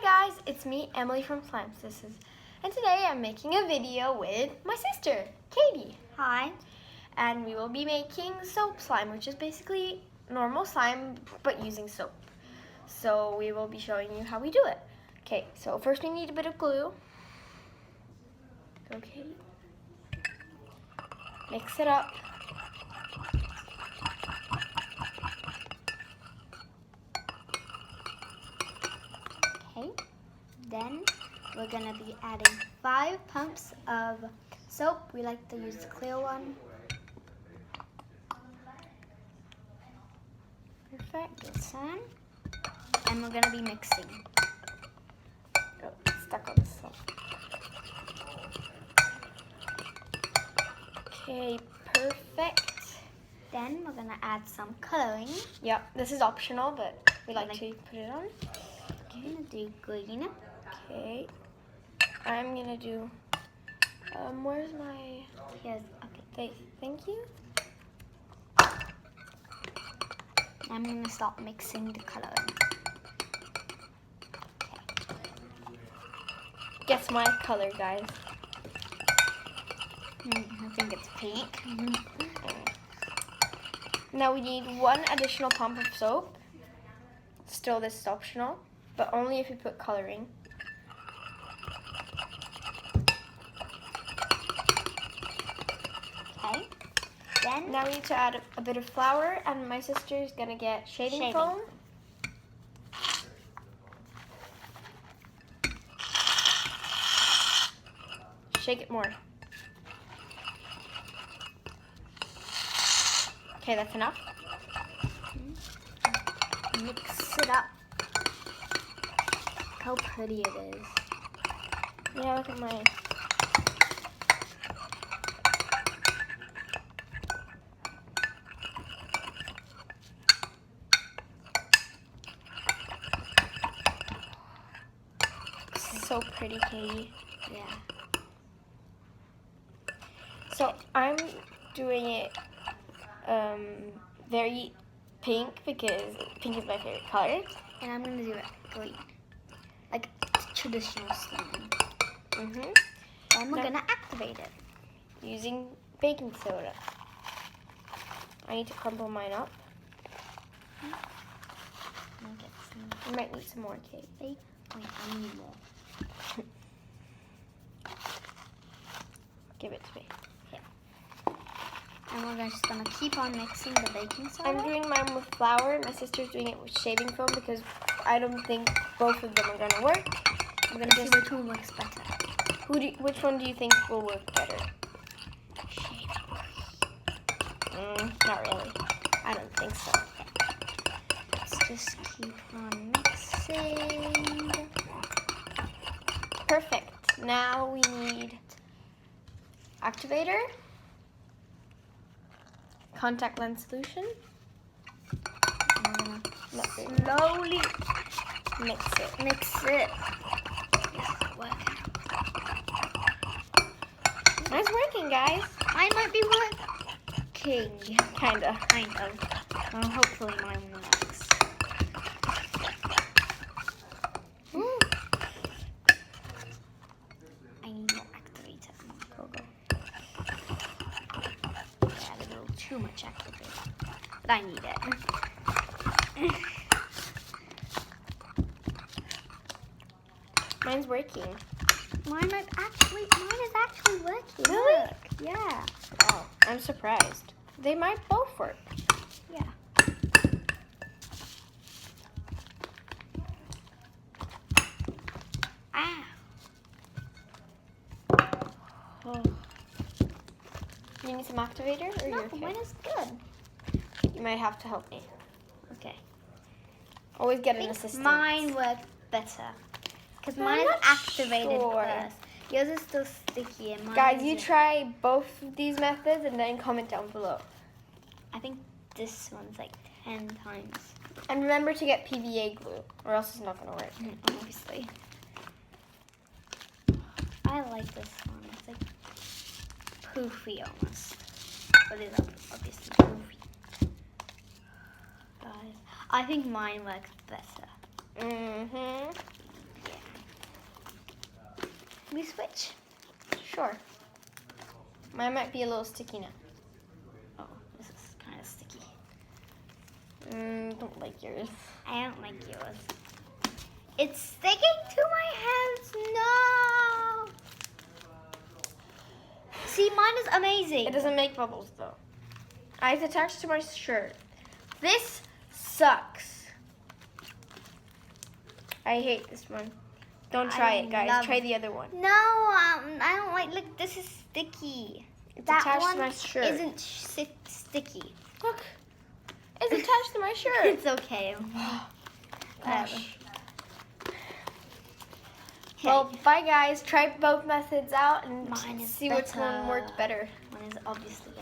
Hi guys, it's me, Emily from Slime Sisters, and today I'm making a video with my sister, Katie. Hi. And we will be making soap slime, which is basically normal slime, but using soap. So we will be showing you how we do it. Okay, so first we need a bit of glue. Go, Katie. Mix it up. Okay. Then we're gonna be adding 5 pumps of soap. We like to use the clear one. Perfect. This one. And we're gonna be mixing. Oh, it's stuck on the soap. Okay, perfect. Then we're gonna add some coloring. Yep, this is optional, but we like to put it on. I'm gonna do green. Okay, I'm gonna do, where's my, Here's, okay. Thank you. I'm gonna start mixing the coloring. Guess my color, guys. I think it's pink. Now we need 1 additional pump of soap. Still, this is optional, but only if you put coloring. Okay. Then Now we need to add a bit of flour, and my sister is gonna get shaving foam. Shake it more. Okay, that's enough. mix it up. Look how pretty it is. Yeah, look at mine. So pretty, Katie. Yeah. So I'm doing it very pink because pink is my favorite color. And I'm gonna do it green, like traditional slime. Then we're gonna activate it. Using baking soda. I need to crumble mine up. You might need some more, Kate. Wait, I need more. Give it to me. And we're just gonna keep on mixing the baking soda. I'm doing mine with flour. My sister's doing it with shaving foam because I don't think both of them are gonna work. We're gonna see which one works better. Which one do you think will work better? Not really. I don't think so. Let's just keep on mixing. Perfect. Now we need activator, contact lens solution. And we're Slowly slowly mix it. mix it. Is it working? Mine's working, guys. Mine might be working. Kinda. Kind of. Well, hopefully mine works. Ooh. I need more activator. Go. I added a little too much activator. But I need it. Mine's working. Mine is actually working. Really? Look. Yeah. Wow, I'm surprised. They might both work. Yeah. Ah. Oh. You need some activator, or No, you're okay? mine is good. You might have to help me. Okay. Always get I an think assistant. mine worked better. Because I'm mine is not activated sure. first. Yours is still sticky and mine Guys, you isn't. try both of these methods and then comment down below. I think this one's like 10 times. And remember to get PVA glue, or else it's not going to work. Obviously. I like this one. It's like poofy almost. But it's obviously poofy. Guys, I think mine works better. Mm-hmm. Yeah. we switch? Sure. Mine might be a little sticky now. Oh, this is kind of sticky. Don't like yours. I don't like yours. It's sticking to my hands. No. See, mine is amazing. It doesn't make bubbles though. It's attached to my shirt. This sucks. I hate this one. Don't try it, guys. Try the other one. No, I don't like. Look, this is sticky. It's That attached one to my shirt. isn't sticky. Look, it's attached to my shirt. It's okay. Gosh. Well, bye guys. Try both methods out and Mine is see which one better. worked better. Mine is obviously better.